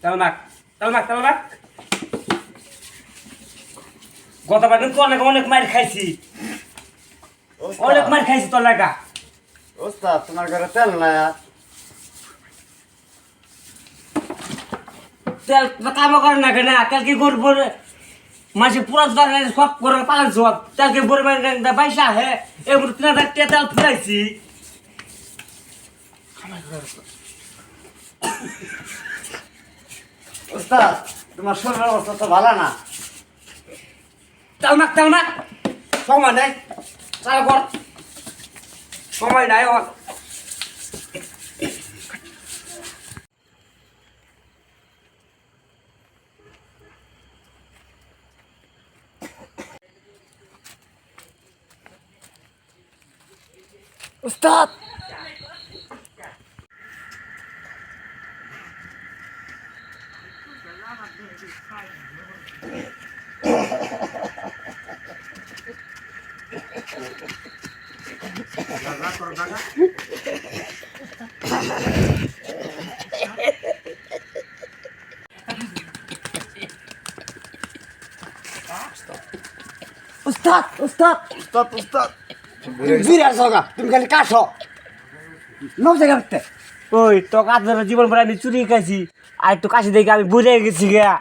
তালমাক তালমাক তালমাক গতবার কিন্তু অনেক মার খাইছি, অনেক মার খাইছি তোর লাগা। ওস্তাদ তোমার ঘরে তেল নাই আর? তেল কামও করে না কেন? তেল কি করবো? মাসে পুরা দরকার সব করে পালন সব তেলকে বড় পয়সা হে এগুলো 3,000 টাকা তেল ফুরাইছি। ওস্তাদ তোমার শরীরের অবস্থা তো ভালো না। তালমাক তালমাক সময় নাই, চালু কর, সময় নাই ওর। ওস্তাদ উস্তাদ উস্তাদ ওস্তাদ ওস্তাদ বিরাট জায়গা, তুমি খালি কাছো নব জায়গা ওই তো কাজ জীবন পরে আমি চুরি খাইছি, আর একটু কাশি দেখে আমি বুঝে গেছি গা।